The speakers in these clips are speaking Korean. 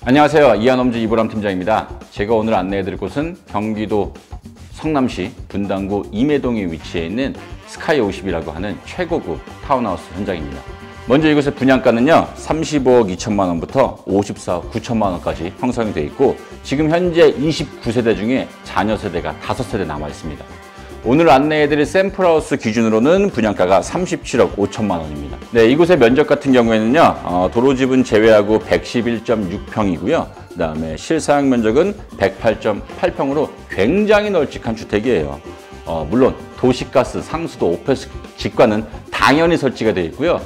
안녕하세요. 이하넘즈 이보람 팀장입니다. 제가 오늘 안내해드릴 곳은 경기도 성남시 분당구 임해동에 위치해 있는 스카이 50이라고 하는 최고급 타운하우스 현장입니다. 먼저 이곳의 분양가는요 35억 2천만 원부터 54억 9천만 원까지 형성이 되어 있고, 지금 현재 29세대 중에 자녀 세대가 5세대 남아 있습니다. 오늘 안내해드릴 샘플하우스 기준으로는 분양가가 37억 5천만 원입니다. 네, 이곳의 면적 같은 경우에는요 도로지분 제외하고 111.6평이고요. 그 다음에 실사용 면적은 108.8평으로 굉장히 널찍한 주택이에요. 물론 도시가스, 상수도, 오페스 직관은 당연히 설치가 되어 있고요.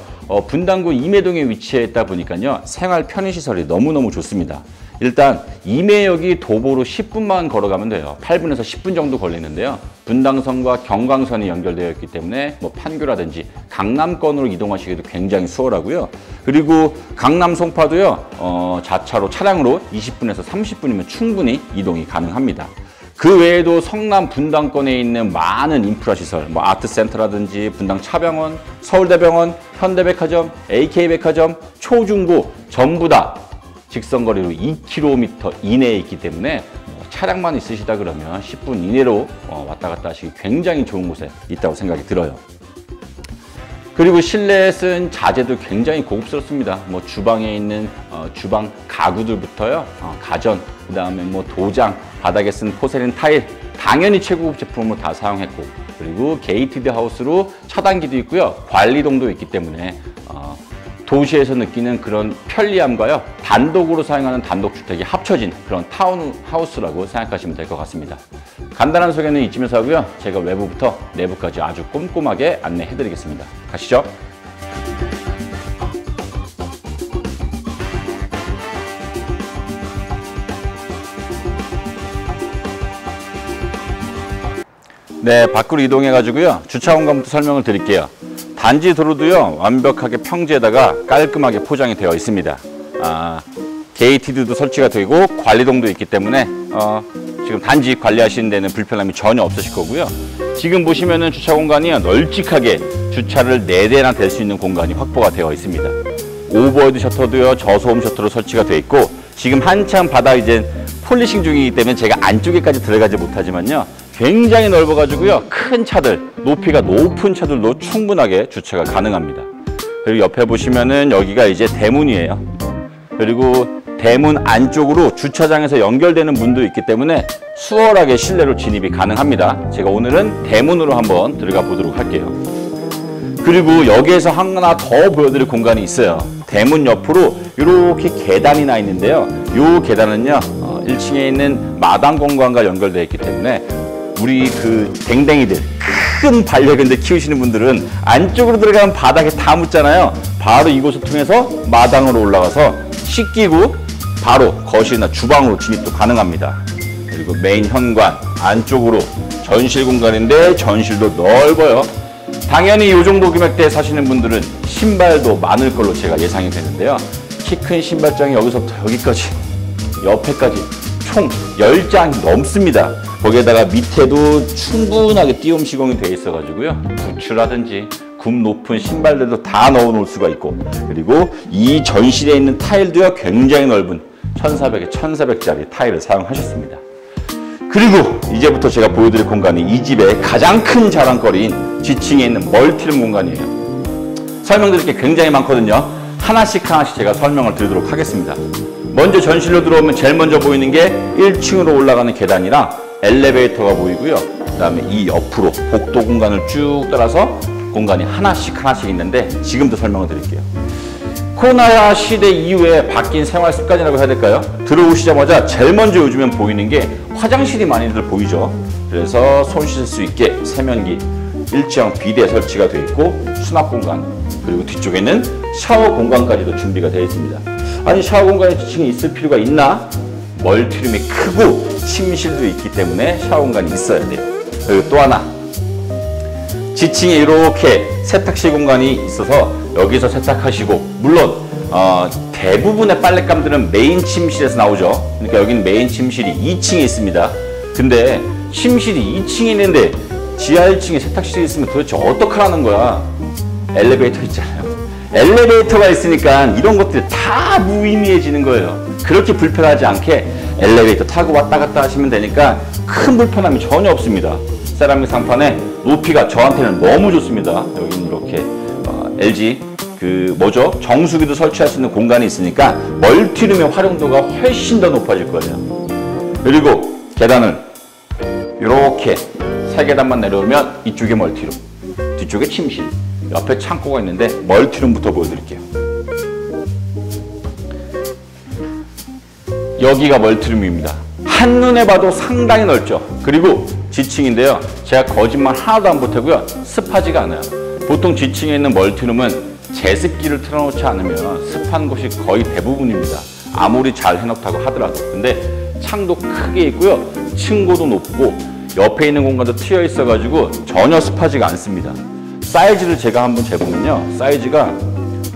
분당구 임해동에 위치해 있다 보니까요 생활 편의시설이 너무너무 좋습니다. 일단 임해역이 도보로 10분만 걸어가면 돼요. 8분에서 10분 정도 걸리는데요. 분당선과 경광선이 연결되어 있기 때문에 판교라든지 강남권으로 이동하시기도 굉장히 수월하고요. 그리고 강남 송파도요 자차로 차량으로 20분에서 30분이면 충분히 이동이 가능합니다. 그 외에도 성남 분당권에 있는 많은 인프라 시설, 아트센터라든지 분당 차병원, 서울대병원, 현대백화점, AK백화점, 초중고 전부 다 직선거리로 2km 이내에 있기 때문에 차량만 있으시다 그러면 10분 이내로 왔다 갔다 하시기 굉장히 좋은 곳에 있다고 생각이 들어요. 그리고 실내에 쓴 자재도 굉장히 고급스럽습니다. 주방에 있는 주방 가구들부터요, 가전, 그 다음에 도장, 바닥에 쓴 포세린 타일, 당연히 최고급 제품으로 다 사용했고, 그리고 게이티드 하우스로 차단기도 있고요, 관리동도 있기 때문에 도시에서 느끼는 그런 편리함과요 단독으로 사용하는 단독주택이 합쳐진 그런 타운하우스라고 생각하시면 될 것 같습니다. 간단한 소개는 이쯤에서 하고요. 제가 외부부터 내부까지 아주 꼼꼼하게 안내해 드리겠습니다. 가시죠. 네, 밖으로 이동해 가지고요 주차 공간부터 설명을 드릴게요. 단지 도로도요 완벽하게 평지에다가 깔끔하게 포장이 되어 있습니다. 게이티드도 설치가 되고 관리동도 있기 때문에 지금 단지 관리하시는 데는 불편함이 전혀 없으실 거고요. 지금 보시면은 주차 공간이 널찍하게 주차를 4대나 댈 수 있는 공간이 확보가 되어 있습니다. 오버헤드 셔터도요 저소음 셔터로 설치가 되어 있고, 지금 한참 바닥 이제 폴리싱 중이기 때문에 제가 안쪽에까지 들어가지 못하지만요 굉장히 넓어가지고요 큰 차들, 높이가 높은 차들도 충분하게 주차가 가능합니다. 그리고 옆에 보시면은 여기가 이제 대문이에요. 그리고 대문 안쪽으로 주차장에서 연결되는 문도 있기 때문에 수월하게 실내로 진입이 가능합니다. 제가 오늘은 대문으로 한번 들어가 보도록 할게요. 그리고 여기에서 하나 더 보여드릴 공간이 있어요. 대문 옆으로 이렇게 계단이 나 있는데요. 이 계단은요 1층에 있는 마당 공간과 연결되어 있기 때문에 우리 그 댕댕이들, 큰 반려견들 키우시는 분들은 안쪽으로 들어가면 바닥에 다 묻잖아요. 바로 이곳을 통해서 마당으로 올라가서 씻기고 바로 거실이나 주방으로 진입도 가능합니다. 그리고 메인 현관 안쪽으로 전실 공간인데 전실도 넓어요. 당연히 이 정도 금액대에 사시는 분들은 신발도 많을 걸로 제가 예상이 되는데요. 키 큰 신발장이 여기서부터 여기까지, 옆에까지 총 10장이 넘습니다. 거기에다가 밑에도 충분하게 띄움 시공이 되어 있어가지고요 부츠라든지 굽 높은 신발들도 다 넣어 놓을 수가 있고, 그리고 이 전실에 있는 타일도요 굉장히 넓은 1400에 1400짜리 타일을 사용하셨습니다. 그리고 이제부터 제가 보여드릴 공간이 이 집의 가장 큰 자랑거리인 지층에 있는 멀티룸 공간이에요. 설명드릴 게 굉장히 많거든요. 하나씩 제가 설명을 드리도록 하겠습니다. 먼저 전실로 들어오면 제일 먼저 보이는 게 1층으로 올라가는 계단이랑 엘리베이터가 보이고요. 그 다음에 이 옆으로 복도 공간을 쭉 따라서 공간이 하나씩 있는데 지금부터 설명을 드릴게요. 코로나 시대 이후에 바뀐 생활 습관이라고 해야 될까요? 들어오시자마자 제일 먼저 요즘엔 보이는 게 화장실이 많이들 보이죠. 그래서 손 씻을 수 있게 세면기, 일체형 비데 설치가 되어 있고, 수납 공간, 그리고 뒤쪽에는 샤워 공간까지도 준비가 되어 있습니다. 아니, 샤워 공간에 지층이 있을 필요가 있나? 멀티룸이 크고 침실도 있기 때문에 샤워 공간이 있어야 돼요. 그리고 또 하나, 지층에 이렇게 세탁실 공간이 있어서 여기서 세탁하시고, 물론 대부분의 빨랫감들은 메인 침실에서 나오죠. 그러니까 여기는 메인 침실이 2층에 있습니다. 근데 침실이 2층에 있는데 지하 1층에 세탁실이 있으면 도대체 어떡하라는 거야. 엘리베이터 있잖아요. 엘리베이터가 있으니까 이런 것들이 다 무의미해지는 거예요. 그렇게 불편하지 않게 엘리베이터 타고 왔다 갔다 하시면 되니까 큰 불편함이 전혀 없습니다. 세라믹 상판에 높이가 저한테는 너무 좋습니다. 여기는 이렇게 LG 정수기도 설치할 수 있는 공간이 있으니까 멀티룸의 활용도가 훨씬 더 높아질 거예요. 그리고 계단을 이렇게 3계단만 내려오면 이쪽에 멀티룸, 뒤쪽에 침실, 옆에 창고가 있는데 멀티룸부터 보여드릴게요. 여기가 멀티룸입니다. 한눈에 봐도 상당히 넓죠. 그리고 지층인데요. 제가 거짓말 하나도 안 보태고요. 습하지가 않아요. 보통 지층에 있는 멀티룸은 제습기를 틀어놓지 않으면 습한 곳이 거의 대부분입니다. 아무리 잘 해놓다고 하더라도. 근데 창도 크게 있고요. 층고도 높고 옆에 있는 공간도 트여 있어가지고 전혀 습하지가 않습니다. 사이즈를 제가 한번 재보면요. 사이즈가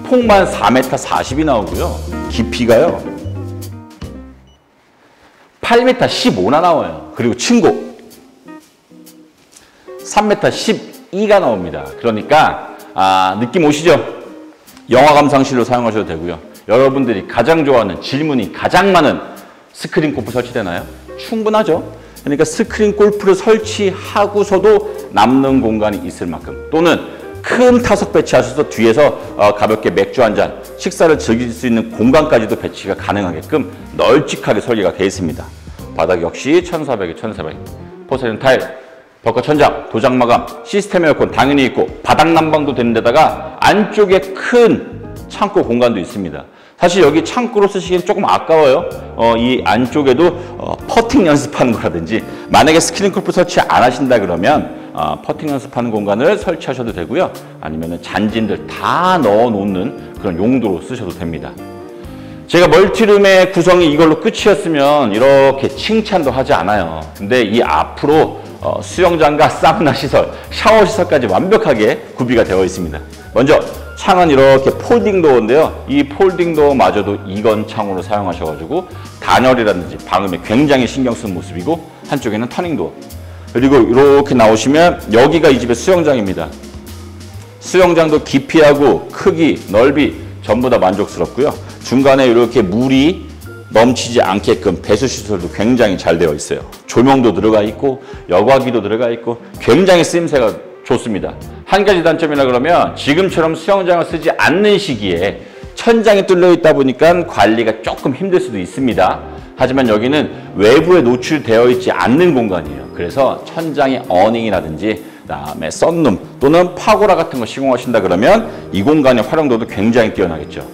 폭만 4m 40이 나오고요. 깊이가요. 8m 15나 나와요. 그리고 층고 3m 12가 나옵니다. 그러니까 느낌 오시죠? 영화 감상실로 사용하셔도 되고요. 여러분들이 가장 좋아하는 질문이 가장 많은 스크린 골프 설치되나요? 충분하죠. 그러니까 스크린 골프를 설치하고서도 남는 공간이 있을 만큼 또는 큰 타석 배치하셔서 뒤에서 가볍게 맥주 한 잔, 식사를 즐길 수 있는 공간까지도 배치가 가능하게끔 널찍하게 설계가 되어 있습니다. 바닥 역시 1400에 1400, 포세린 타일, 벽과 천장, 도장 마감, 시스템 에어컨 당연히 있고 바닥 난방도 되는 데다가 안쪽에 큰 창고 공간도 있습니다. 사실 여기 창고로 쓰시기엔 조금 아까워요. 이 안쪽에도 퍼팅 연습하는 거라든지 만약에 스크린 골프 설치 안 하신다 그러면 퍼팅 연습하는 공간을 설치하셔도 되고요. 아니면 잔진들 다 넣어 놓는 그런 용도로 쓰셔도 됩니다. 제가 멀티룸의 구성이 이걸로 끝이었으면 이렇게 칭찬도 하지 않아요. 근데 이 앞으로 수영장과 사우나 시설, 샤워 시설까지 완벽하게 구비가 되어 있습니다. 먼저 창은 이렇게 폴딩 도어인데요. 이 폴딩 도어마저도 이건 창으로 사용하셔가지고 단열이라든지 방음에 굉장히 신경 쓴 모습이고 한쪽에는 터닝 도어. 그리고 이렇게 나오시면 여기가 이 집의 수영장입니다. 수영장도 깊이하고 크기, 넓이 전부 다 만족스럽고요. 중간에 이렇게 물이 넘치지 않게끔 배수 시설도 굉장히 잘 되어 있어요. 조명도 들어가 있고 여과기도 들어가 있고 굉장히 쓰임새가 좋습니다. 한 가지 단점이라 그러면 지금처럼 수영장을 쓰지 않는 시기에 천장이 뚫려 있다 보니까 관리가 조금 힘들 수도 있습니다. 하지만 여기는 외부에 노출되어 있지 않는 공간이에요. 그래서 천장에 어닝이라든지 그다음에 썬룸 또는 파고라 같은 거 시공하신다 그러면 이 공간의 활용도도 굉장히 뛰어나겠죠.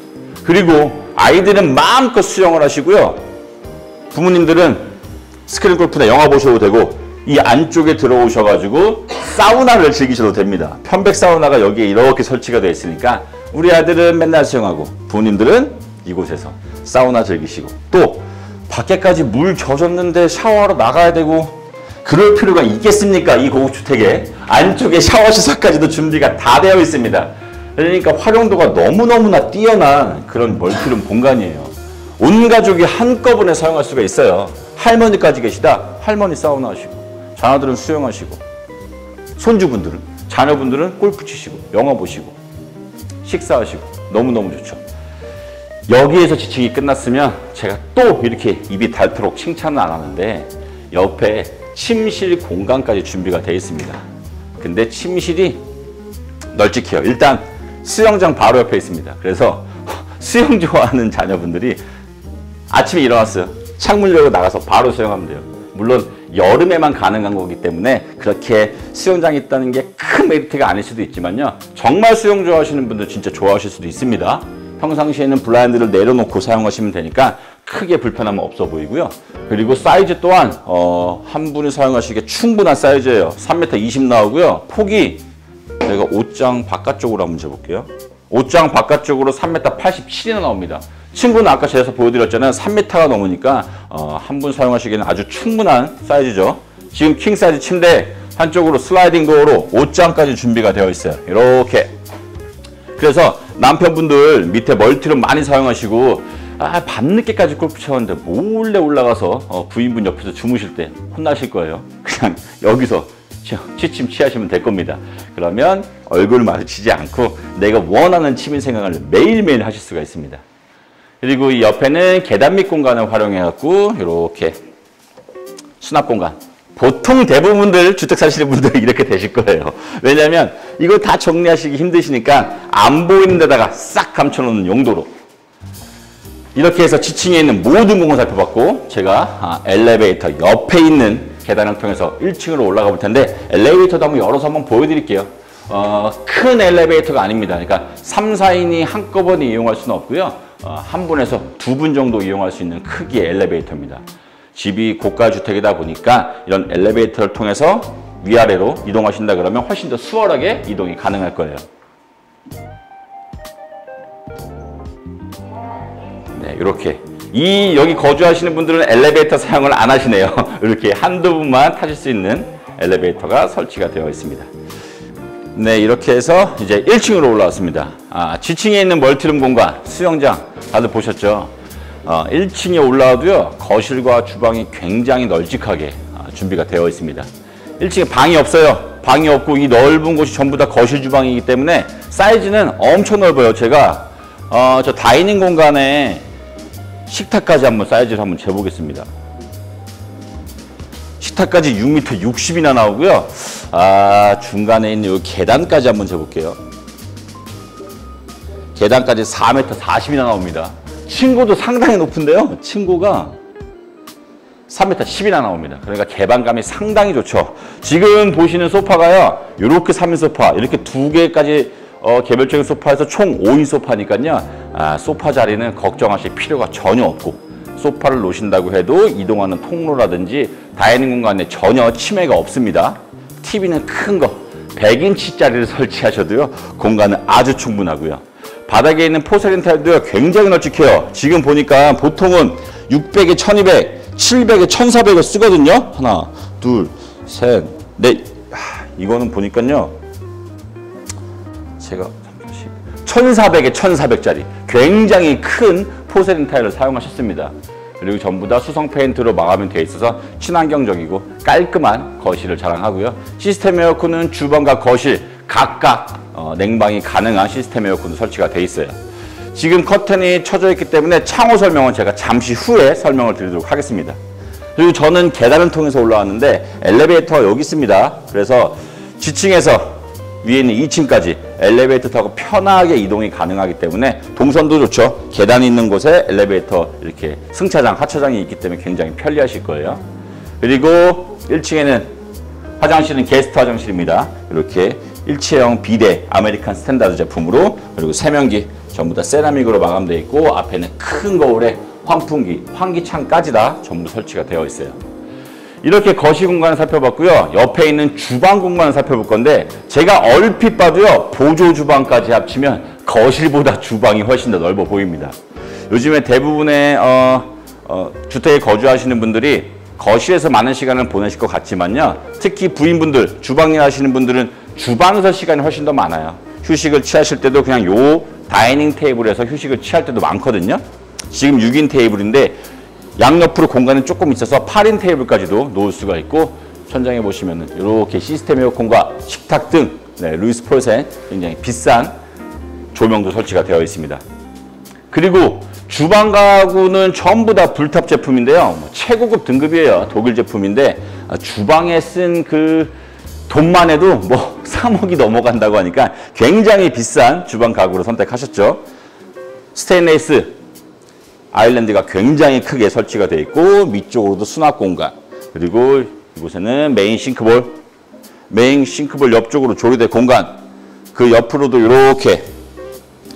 그리고 아이들은 마음껏 수영을 하시고요. 부모님들은 스크린 골프나 영화 보셔도 되고 이 안쪽에 들어오셔가지고 사우나를 즐기셔도 됩니다. 편백 사우나가 여기에 이렇게 설치가 되어 있으니까 우리 아들은 맨날 수영하고 부모님들은 이곳에서 사우나 즐기시고 또 밖에까지 물 젖었는데 샤워하러 나가야 되고 그럴 필요가 있겠습니까? 이 고급주택에 안쪽에 샤워 시설까지도 준비가 다 되어 있습니다. 그러니까 활용도가 너무너무나 뛰어난 그런 멀티룸 공간이에요. 온 가족이 한꺼번에 사용할 수가 있어요. 할머니까지 계시다 할머니 사우나 하시고 자녀들은 수영하시고 손주분들은 자녀분들은 골프 치시고 영화 보시고 식사하시고 너무너무 좋죠. 여기에서 지칭이 끝났으면 제가 또 이렇게 입이 닳도록 칭찬은 안 하는데 옆에 침실 공간까지 준비가 되어 있습니다. 근데 침실이 널찍해요. 일단 수영장 바로 옆에 있습니다. 그래서 수영 좋아하는 자녀분들이 아침에 일어났어요. 창문 열고 나가서 바로 수영하면 돼요. 물론 여름에만 가능한 거기 때문에 그렇게 수영장이 있다는 게 큰 메리트가 아닐 수도 있지만요. 정말 수영 좋아하시는 분들 진짜 좋아하실 수도 있습니다. 평상시에는 블라인드를 내려놓고 사용하시면 되니까 크게 불편함은 없어 보이고요. 그리고 사이즈 또한 한 분이 사용하시기에 충분한 사이즈예요. 3m 20 나오고요. 폭이 제가 옷장 바깥쪽으로 한번 재볼게요. 옷장 바깥쪽으로 3m 87이나 나옵니다. 친구는 아까 재서 보여드렸잖아요. 3m가 넘으니까 한 분 사용하시기에는 아주 충분한 사이즈죠. 지금 킹 사이즈 침대 한쪽으로 슬라이딩 도어로 옷장까지 준비가 되어 있어요. 이렇게. 그래서 남편분들 밑에 멀티룸 많이 사용하시고 밤늦게까지 골프 쳤는데 몰래 올라가서 부인분 옆에서 주무실 때 혼나실 거예요. 그냥 여기서 취침 취하시면 될 겁니다. 그러면 얼굴 마주치지 않고 내가 원하는 취미 생활을 매일매일 하실 수가 있습니다. 그리고 이 옆에는 계단 밑 공간을 활용해갖고 이렇게 수납 공간. 보통 대부분들 주택 사시는 분들은 이렇게 되실 거예요. 왜냐하면 이거 다 정리하시기 힘드시니까 안 보이는 데다가 싹 감춰놓는 용도로. 이렇게 해서 지층에 있는 모든 공간을 살펴봤고, 제가 엘리베이터 옆에 있는 계단을 통해서 1층으로 올라가 볼 텐데, 엘리베이터도 한번 열어서 한번 보여드릴게요. 큰 엘리베이터가 아닙니다. 그러니까 3, 4인이 한꺼번에 이용할 수는 없고요. 한 분에서 두 분 정도 이용할 수 있는 크기의 엘리베이터입니다. 집이 고가 주택이다 보니까 이런 엘리베이터를 통해서 위아래로 이동하신다 그러면 훨씬 더 수월하게 이동이 가능할 거예요. 네, 이렇게. 여기 거주하시는 분들은 엘리베이터 사용을 안 하시네요. 이렇게 한두 분만 타실 수 있는 엘리베이터가 설치가 되어 있습니다. 네, 이렇게 해서 이제 1층으로 올라왔습니다. 지층에 있는 멀티룸 공간, 수영장 다들 보셨죠? 1층에 올라와도요, 거실과 주방이 굉장히 널찍하게 준비가 되어 있습니다. 1층에 방이 없어요. 방이 없고 이 넓은 곳이 전부 다 거실 주방이기 때문에 사이즈는 엄청 넓어요. 제가 저 다이닝 공간에 식탁까지 한번 사이즈를 한번 재보겠습니다. 식탁까지 6m 60이나 나오고요. 중간에 있는 이 계단까지 한번 재볼게요. 계단까지 4m 40이나 나옵니다. 층고도 상당히 높은데요. 층고가 3m 10이나 나옵니다. 그러니까 개방감이 상당히 좋죠. 지금 보시는 소파가요, 이렇게 3인 소파, 이렇게 두 개까지 개별적인 소파에서 총 5인 소파니까요. 소파 자리는 걱정하실 필요가 전혀 없고, 소파를 놓으신다고 해도 이동하는 통로라든지 다이닝 공간에 전혀 침해가 없습니다. TV는 큰 거 100인치짜리를 설치하셔도요, 공간은 아주 충분하고요. 바닥에 있는 포세린 타일도요, 굉장히 널찍해요. 지금 보니까 보통은 600에 1200, 700에 1400을 쓰거든요. 하나, 둘, 셋, 넷. 이거는 보니까요, 제가 1400에 1400짜리 굉장히 큰 포세린 타일을 사용하셨습니다. 그리고 전부 다 수성 페인트로 마감이 되어 있어서 친환경적이고 깔끔한 거실을 자랑하고요. 시스템 에어컨은 주방과 거실 각각 냉방이 가능한 시스템 에어컨도 설치가 되어 있어요. 지금 커튼이 쳐져 있기 때문에 창호 설명은 제가 잠시 후에 설명을 드리도록 하겠습니다. 그리고 저는 계단을 통해서 올라왔는데 엘리베이터가 여기 있습니다. 그래서 지층에서 위에 있는 2층까지 엘리베이터 타고 편하게 이동이 가능하기 때문에 동선도 좋죠. 계단이 있는 곳에 엘리베이터 이렇게 승차장, 하차장이 있기 때문에 굉장히 편리하실 거예요. 그리고 1층에는 화장실은 게스트 화장실입니다. 이렇게 일체형 비데 아메리칸 스탠다드 제품으로, 그리고 세면기 전부 다 세라믹으로 마감되어 있고, 앞에는 큰 거울에 환풍기, 환기창까지 다 전부 설치가 되어 있어요. 이렇게 거실 공간을 살펴봤고요. 옆에 있는 주방 공간을 살펴볼 건데, 제가 얼핏 봐도요, 보조 주방까지 합치면 거실보다 주방이 훨씬 더 넓어 보입니다. 요즘에 대부분의 주택에 거주하시는 분들이 거실에서 많은 시간을 보내실 것 같지만요, 특히 부인분들, 주방일 하시는 분들은 주방에서 시간이 훨씬 더 많아요. 휴식을 취하실 때도 그냥 요 다이닝 테이블에서 휴식을 취할 때도 많거든요. 지금 6인 테이블인데 양옆으로 공간이 조금 있어서 8인 테이블까지도 놓을 수가 있고, 천장에 보시면은 이렇게 시스템 에어컨과 식탁 등 루이스 폴센 굉장히 비싼 조명도 설치가 되어 있습니다. 그리고 주방 가구는 전부 다 불탑 제품인데요. 최고급 등급이에요. 독일 제품인데 주방에 쓴 그 돈만 해도 3억이 넘어간다고 하니까 굉장히 비싼 주방 가구로 선택하셨죠. 스테인레스 아일랜드가 굉장히 크게 설치가 되어 있고, 밑쪽으로도 수납 공간, 그리고 이곳에는 메인 싱크볼 옆쪽으로 조리대 공간, 그 옆으로도 이렇게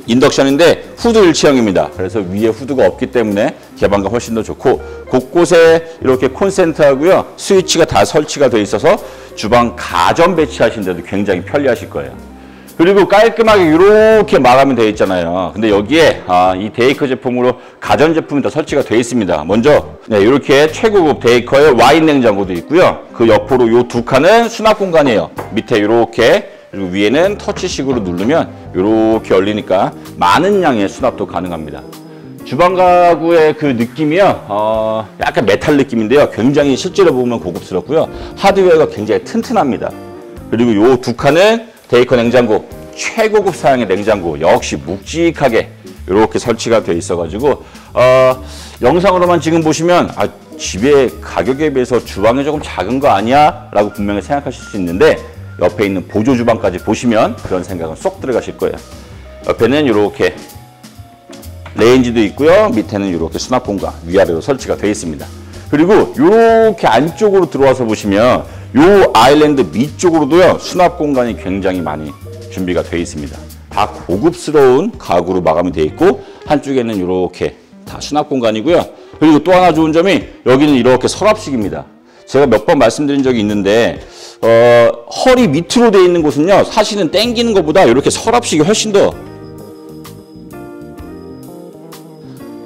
인덕션인데 후드 일체형입니다. 그래서 위에 후드가 없기 때문에 개방감 훨씬 더 좋고, 곳곳에 이렇게 콘센트하고요, 스위치가 다 설치가 되어 있어서 주방 가전 배치하시는데도 굉장히 편리하실 거예요. 그리고 깔끔하게 이렇게 마감이 되어 있잖아요. 근데 여기에 이 데이커 제품으로 가전 제품이 더 설치가 되어 있습니다. 먼저 이렇게 최고급 데이커의 와인 냉장고도 있고요. 그 옆으로 이 두 칸은 수납 공간이에요. 밑에 이렇게, 그리고 위에는 터치식으로 누르면 이렇게 열리니까 많은 양의 수납도 가능합니다. 주방 가구의 그 느낌이요, 약간 메탈 느낌인데요, 굉장히 실제로 보면 고급스럽고요, 하드웨어가 굉장히 튼튼합니다. 그리고 이 두 칸은 데이커 냉장고, 최고급 사양의 냉장고, 역시 묵직하게 이렇게 설치가 되어 있어가지고 영상으로만 지금 보시면 집의 가격에 비해서 주방이 조금 작은 거 아니야? 라고 분명히 생각하실 수 있는데 옆에 있는 보조 주방까지 보시면 그런 생각은 쏙 들어가실 거예요. 옆에는 이렇게 레인지도 있고요. 밑에는 이렇게 수납 공간 위아래로 설치가 되어 있습니다. 그리고 이렇게 안쪽으로 들어와서 보시면 이 아일랜드 밑쪽으로도요. 수납 공간이 굉장히 많이 준비가 되어 있습니다. 다 고급스러운 가구로 마감이 되어 있고 한쪽에는 이렇게 다 수납 공간이고요. 그리고 또 하나 좋은 점이 여기는 이렇게 서랍식입니다. 제가 몇 번 말씀드린 적이 있는데 허리 밑으로 되어 있는 곳은요. 사실은 당기는 것보다 이렇게 서랍식이 훨씬 더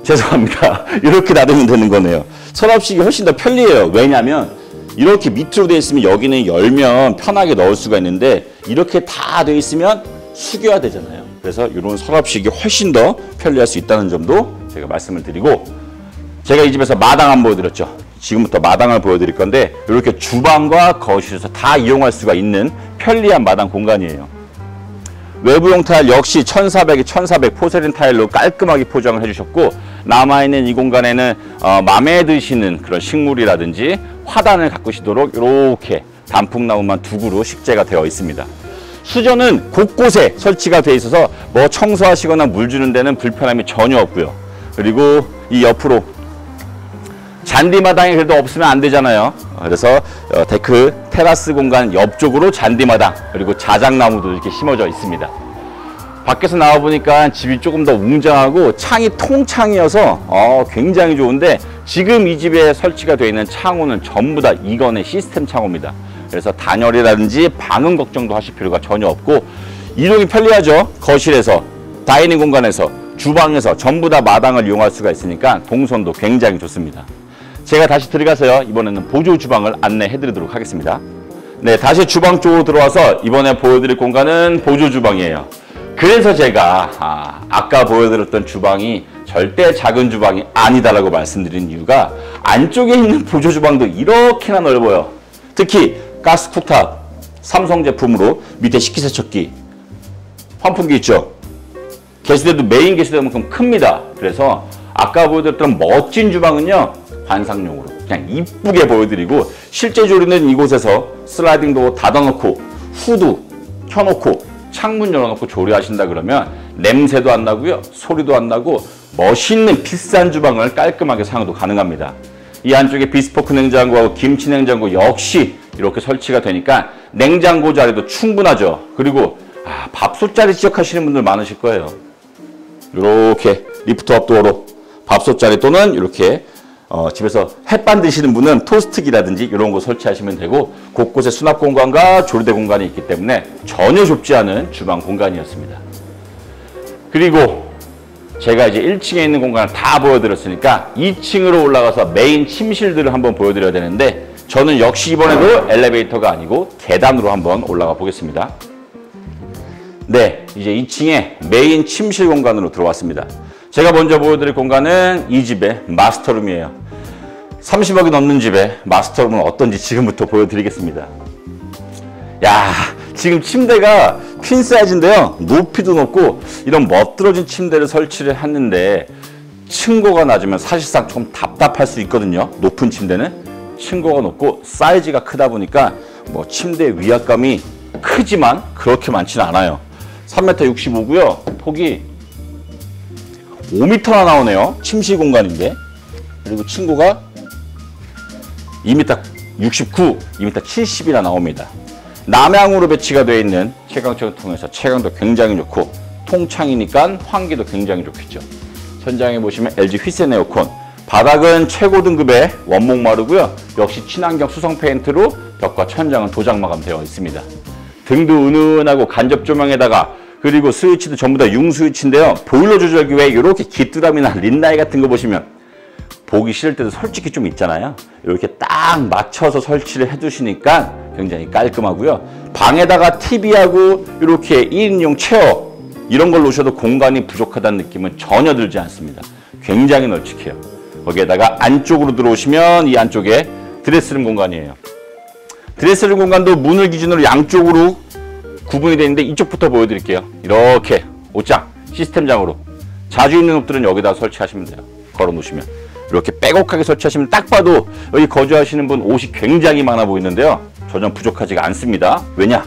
죄송합니다. 이렇게 놔두면 되는 거네요. 서랍식이 훨씬 더 편리해요. 왜냐하면 이렇게 밑으로 되어 있으면 여기는 열면 편하게 넣을 수가 있는데 이렇게 다 되어 있으면 숙여야 되잖아요. 그래서 이런 서랍식이 훨씬 더 편리할 수 있다는 점도 제가 말씀을 드리고 제가 이 집에서 마당 안 보여드렸죠. 지금부터 마당을 보여드릴 건데 이렇게 주방과 거실에서 다 이용할 수가 있는 편리한 마당 공간이에요. 외부용 타일 역시 1400에 1400 포세린 타일로 깔끔하게 포장을 해주셨고 남아있는 이 공간에는 마음에 드시는 그런 식물이라든지 화단을 가꾸시도록 이렇게 단풍나무만 두 그루 식재가 되어 있습니다. 수전은 곳곳에 설치가 되어 있어서 뭐 청소하시거나 물 주는 데는 불편함이 전혀 없고요. 그리고 이 옆으로 잔디마당이 그래도 없으면 안 되잖아요. 그래서 데크 테라스 공간 옆쪽으로 잔디마당 그리고 자작나무도 이렇게 심어져 있습니다. 밖에서 나와 보니까 집이 조금 더 웅장하고 창이 통창이어서 굉장히 좋은데 지금 이 집에 설치가 되어 있는 창호는 전부 다 이건의 시스템 창호입니다. 그래서 단열이라든지 방음 걱정도 하실 필요가 전혀 없고 이동이 편리하죠. 거실에서 다이닝 공간에서 주방에서 전부 다 마당을 이용할 수가 있으니까 동선도 굉장히 좋습니다. 제가 다시 들어가서요. 이번에는 보조 주방을 안내해 드리도록 하겠습니다. 네, 다시 주방 쪽으로 들어와서 이번에 보여드릴 공간은 보조 주방이에요. 그래서 제가 아까 보여드렸던 주방이 절대 작은 주방이 아니다라고 말씀드린 이유가 안쪽에 있는 보조 주방도 이렇게나 넓어요. 특히 가스 쿡탑 삼성 제품으로 밑에 식기세척기 환풍기 있죠. 게시대도 메인 게시대만큼 큽니다. 그래서 아까 보여드렸던 멋진 주방은요. 관상용으로 그냥 이쁘게 보여드리고 실제 조리는 이곳에서 슬라이딩 도어 닫아놓고 후드 켜놓고 창문 열어놓고 조리하신다 그러면 냄새도 안 나고요. 소리도 안 나고 멋있는 비싼 주방을 깔끔하게 사용도 가능합니다. 이 안쪽에 비스포크 냉장고하고 김치 냉장고 역시 이렇게 설치가 되니까 냉장고 자리도 충분하죠. 그리고 밥솥 자리 지적하시는 분들 많으실 거예요. 이렇게 리프트업 도어로 밥솥 자리 또는 이렇게 집에서 햇반 드시는 분은 토스트기라든지 이런 거 설치하시면 되고 곳곳에 수납 공간과 조리대 공간이 있기 때문에 전혀 좁지 않은 주방 공간이었습니다. 그리고 제가 이제 1층에 있는 공간을 다 보여드렸으니까 2층으로 올라가서 메인 침실들을 한번 보여드려야 되는데 저는 역시 이번에도 엘리베이터가 아니고 계단으로 한번 올라가 보겠습니다. 네, 이제 2층에 메인 침실 공간으로 들어왔습니다. 제가 먼저 보여드릴 공간은 이 집의 마스터룸이에요. 30억이 넘는 집의 마스터룸은 어떤지 지금부터 보여드리겠습니다. 야, 지금 침대가 퀸 사이즈인데요. 높이도 높고 이런 멋들어진 침대를 설치를 했는데 층고가 낮으면 사실상 좀 답답할 수 있거든요. 높은 침대는 층고가 높고 사이즈가 크다 보니까 뭐 침대 위압감이 크지만 그렇게 많지는 않아요. 3m 65고요. 폭이 5m나 나오네요. 침실 공간인데. 그리고 층고가 2m 69, 2m 70이나 나옵니다. 남향으로 배치가 되어 있는 채광청을 통해서 채광도 굉장히 좋고 통창이니까 환기도 굉장히 좋겠죠. 천장에 보시면 LG 휘센 에어컨, 바닥은 최고 등급의 원목 마루고요. 역시 친환경 수성 페인트로 벽과 천장은 도장 마감되어 있습니다. 등도 은은하고 간접 조명에다가 그리고 스위치도 전부 다 융 스위치인데요. 보일러 조절기 외에 이렇게 귀뚜라미나 린나이 같은 거 보시면 보기 싫을 때도 솔직히 좀 있잖아요. 이렇게 딱 맞춰서 설치를 해두시니까 굉장히 깔끔하고요. 방에다가 TV하고 이렇게 1인용 체어 이런 걸 놓으셔도 공간이 부족하다는 느낌은 전혀 들지 않습니다. 굉장히 널찍해요. 거기에다가 안쪽으로 들어오시면 이 안쪽에 드레스룸 공간이에요. 드레스룸 공간도 문을 기준으로 양쪽으로 구분이 되어 있는데 이쪽부터 보여드릴게요. 이렇게 옷장, 시스템장으로 자주 입는 옷들은 여기다 설치하시면 돼요. 걸어 놓으시면. 이렇게 빼곡하게 설치하시면 딱 봐도 여기 거주하시는 분 옷이 굉장히 많아 보이는데요. 전혀 부족하지가 않습니다. 왜냐?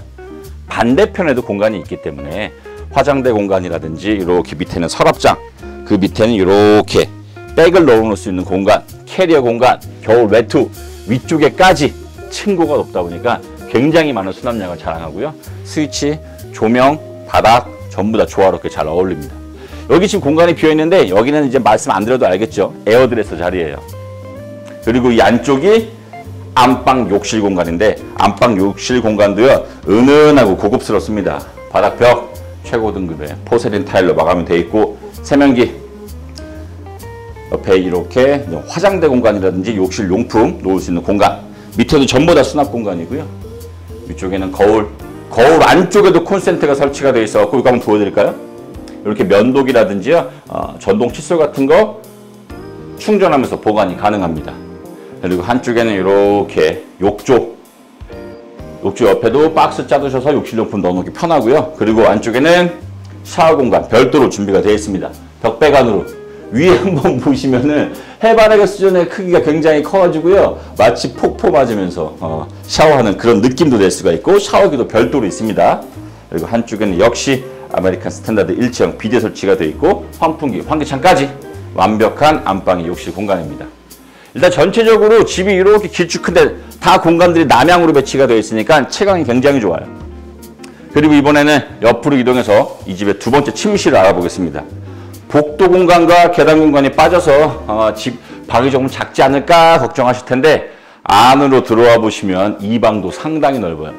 반대편에도 공간이 있기 때문에 화장대 공간이라든지 이렇게 밑에는 서랍장, 그 밑에는 이렇게 백을 넣어놓을 수 있는 공간, 캐리어 공간, 겨울 외투, 위쪽에까지 층고가 높다 보니까 굉장히 많은 수납량을 자랑하고요. 스위치, 조명, 바닥 전부 다 조화롭게 잘 어울립니다. 여기 지금 공간이 비어있는데 여기는 이제 말씀 안 드려도 알겠죠? 에어드레스 자리예요. 그리고 이 안쪽이 안방 욕실 공간인데 안방 욕실 공간도요 은은하고 고급스럽습니다. 바닥벽 최고 등급의 포세린 타일로 마감이 되어 있고 세면기 옆에 이렇게 화장대 공간이라든지 욕실 용품 놓을 수 있는 공간 밑에도 전부 다 수납 공간이고요. 위쪽에는 거울 안쪽에도 콘센트가 설치가 되어 있어. 이거 한번 보여드릴까요? 이렇게 면도기라든지요 전동 칫솔 같은 거 충전하면서 보관이 가능합니다. 그리고 한쪽에는 이렇게 욕조 옆에도 박스 짜두셔서 욕실용품 넣어놓기 편하고요. 그리고 안쪽에는 샤워 공간 별도로 준비가 되어 있습니다. 벽배관으로 위에 한번 보시면은 해바라기 수준의 크기가 굉장히 커가지고요. 마치 폭포 맞으면서 샤워하는 그런 느낌도 낼 수가 있고 샤워기도 별도로 있습니다. 그리고 한쪽에는 역시 아메리칸 스탠다드 일체형 비대 설치가 되어 있고 환풍기, 환기창까지 완벽한 안방의 욕실 공간입니다. 일단 전체적으로 집이 이렇게 길쭉한데 다 공간들이 남향으로 배치가 되어 있으니까 체감이 굉장히 좋아요. 그리고 이번에는 옆으로 이동해서 이 집의 두 번째 침실을 알아보겠습니다. 복도 공간과 계단 공간이 빠져서 집 방이 조금 작지 않을까 걱정하실 텐데 안으로 들어와 보시면 이 방도 상당히 넓어요.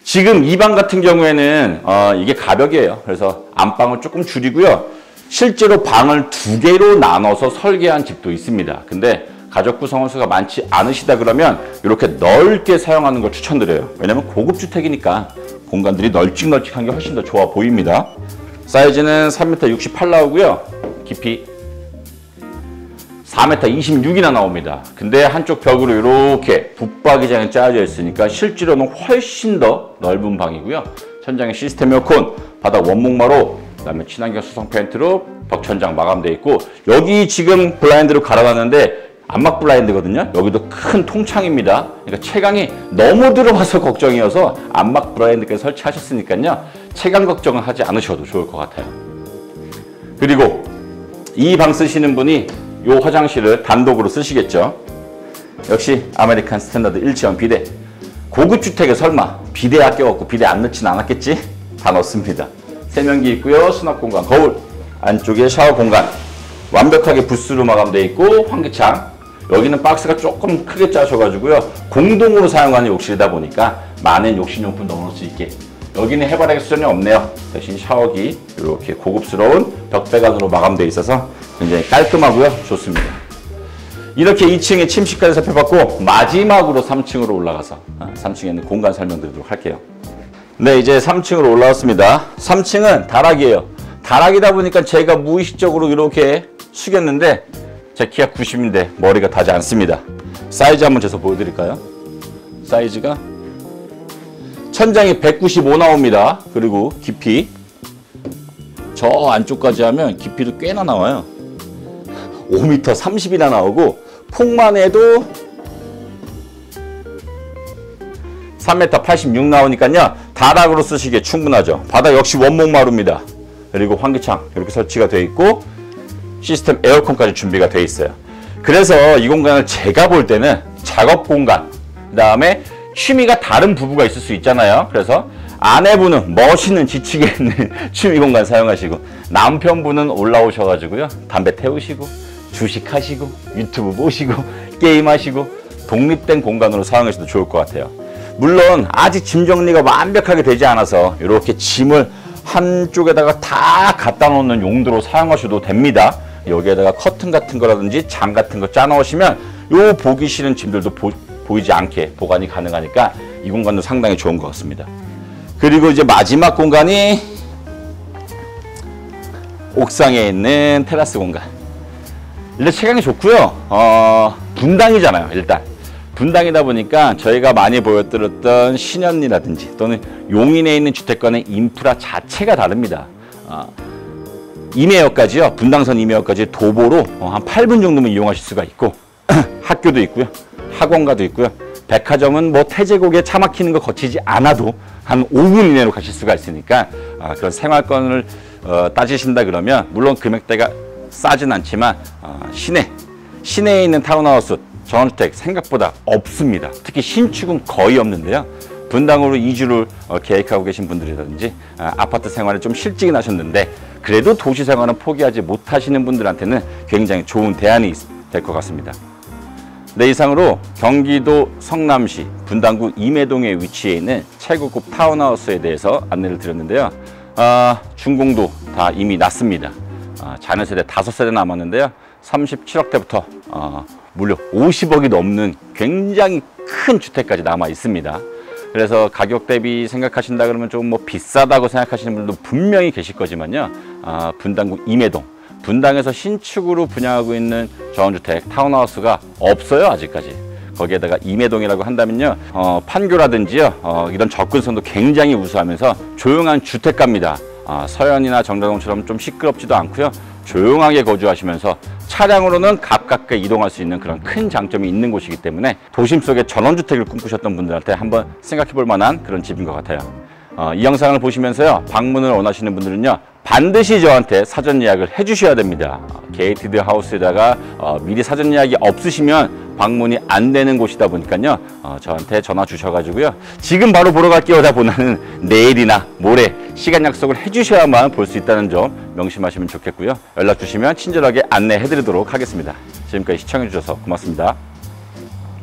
지금 이 방 같은 경우에는 이게 가벽이에요. 그래서 안방을 조금 줄이고요. 실제로 방을 두 개로 나눠서 설계한 집도 있습니다. 근데 가족 구성원 수가 많지 않으시다 그러면 이렇게 넓게 사용하는 걸 추천드려요. 왜냐면 고급 주택이니까 공간들이 널찍널찍한 게 훨씬 더 좋아 보입니다. 사이즈는 3m 68 나오고요. 깊이 4m 26이나 나옵니다. 근데 한쪽 벽으로 이렇게 붙박이장이 짜여져 있으니까 실제로는 훨씬 더 넓은 방이고요. 천장에 시스템 에어컨, 바닥 원목마로, 그다음에 친환경 수성 페인트로 벽천장 마감되어 있고 여기 지금 블라인드로 갈아놨는데 안막 블라인드거든요. 여기도 큰 통창입니다. 그러니까 채광이 너무 들어와서 걱정이어서 안막 블라인드까지 설치하셨으니까요. 채광 걱정을 하지 않으셔도 좋을 것 같아요. 그리고 이 방 쓰시는 분이 이 화장실을 단독으로 쓰시겠죠. 역시 아메리칸 스탠다드 일체형 비대. 고급 주택에 설마 비대 아껴갖고 비대 안 넣진 않았겠지? 다 넣습니다. 세면기 있고요. 수납 공간, 거울, 안쪽에 샤워 공간 완벽하게 부스로 마감되어 있고 환기창. 여기는 박스가 조금 크게 짜셔가지고요. 공동으로 사용하는 욕실이다 보니까 많은 욕실용품 넣어놓을 수 있게. 여기는 해바라기 수준이 없네요. 대신 샤워기 이렇게 고급스러운 벽배관으로 마감되어 있어서 굉장히 깔끔하고요. 좋습니다. 이렇게 2층에 침실까지 살펴봤고 마지막으로 3층으로 올라가서 3층에 있는 공간 설명드리도록 할게요. 네, 이제 3층으로 올라왔습니다. 3층은 다락이에요. 다락이다 보니까 제가 무의식적으로 이렇게 숙였는데 제 키가 90인데 머리가 닿지 않습니다. 사이즈 한번 재서 보여드릴까요? 사이즈가 천장이 195 나옵니다. 그리고 깊이 저 안쪽까지 하면 깊이도 꽤나 나와요. 5m 30이나 나오고 폭만 해도 3m 86 나오니까요. 다락으로 쓰시기에 충분하죠. 바닥 역시 원목 마루입니다. 그리고 환기창 이렇게 설치가 되어 있고 시스템 에어컨까지 준비가 되어 있어요. 그래서 이 공간을 제가 볼 때는 작업 공간, 그 다음에 취미가 다른 부부가 있을 수 있잖아요. 그래서 아내분은 멋있는 지치게 있는 취미 공간 사용하시고 남편분은 올라오셔가지고요. 담배 태우시고 주식하시고 유튜브 보시고 게임하시고 독립된 공간으로 사용하셔도 좋을 것 같아요. 물론 아직 짐 정리가 완벽하게 되지 않아서 이렇게 짐을 한쪽에다가 다 갖다 놓는 용도로 사용하셔도 됩니다. 여기에다가 커튼 같은 거라든지 장 같은 거 짜 넣으시면 요 보기 싫은 짐들도 보이지 않게 보관이 가능하니까 이 공간도 상당히 좋은 것 같습니다. 그리고 이제 마지막 공간이 옥상에 있는 테라스 공간. 일단 채광이 좋고요. 분당이잖아요. 일단 분당이다 보니까 저희가 많이 보여드렸던 신현리라든지 또는 용인에 있는 주택권의 인프라 자체가 다릅니다. 임해역까지요. 분당선 임해역까지 도보로 한 8분 정도면 이용하실 수가 있고 학교도 있고요. 학원가도 있고요. 백화점은 뭐 태제고개 차 막히는 거 거치지 않아도 한 5분 이내로 가실 수가 있으니까 그런 생활권을 따지신다 그러면 물론 금액대가 싸진 않지만 시내에 있는 타운하우스, 전원주택 생각보다 없습니다. 특히 신축은 거의 없는데요. 분당으로 이주를 계획하고 계신 분들이라든지 아파트 생활에 좀 실직이 나셨는데 그래도 도시 생활은 포기하지 못하시는 분들한테는 굉장히 좋은 대안이 될 것 같습니다. 네, 이상으로 경기도 성남시 분당구 임해동에 위치해 있는 최고급 타운하우스에 대해서 안내를 드렸는데요. 준공도 다 이미 났습니다. 잔여 세대 5세대 남았는데요. 37억대부터 무려 50억이 넘는 굉장히 큰 주택까지 남아 있습니다. 그래서 가격 대비 생각하신다 그러면 좀 뭐 비싸다고 생각하시는 분들도 분명히 계실 거지만요. 분당구 임해동, 분당에서 신축으로 분양하고 있는 저원주택 타운하우스가 없어요, 아직까지. 거기에다가 임해동이라고 한다면요, 판교라든지요, 이런 접근성도 굉장히 우수하면서 조용한 주택가입니다. 서현이나 정자동처럼 좀 시끄럽지도 않고요, 조용하게 거주하시면서 차량으로는 가깝게 이동할 수 있는 그런 큰 장점이 있는 곳이기 때문에 도심 속에 전원주택을 꿈꾸셨던 분들한테 한번 생각해 볼 만한 그런 집인 것 같아요. 이 영상을 보시면서요, 방문을 원하시는 분들은요, 반드시 저한테 사전 예약을 해주셔야 됩니다. 게이티드 하우스에다가 미리 사전 예약이 없으시면 방문이 안 되는 곳이다 보니까요, 저한테 전화 주셔가지고요, 지금 바로 보러 갈게요 다 보다는 내일이나 모레 시간 약속을 해주셔야만 볼 수 있다는 점 명심하시면 좋겠고요. 연락 주시면 친절하게 안내해 드리도록 하겠습니다. 지금까지 시청해 주셔서 고맙습니다.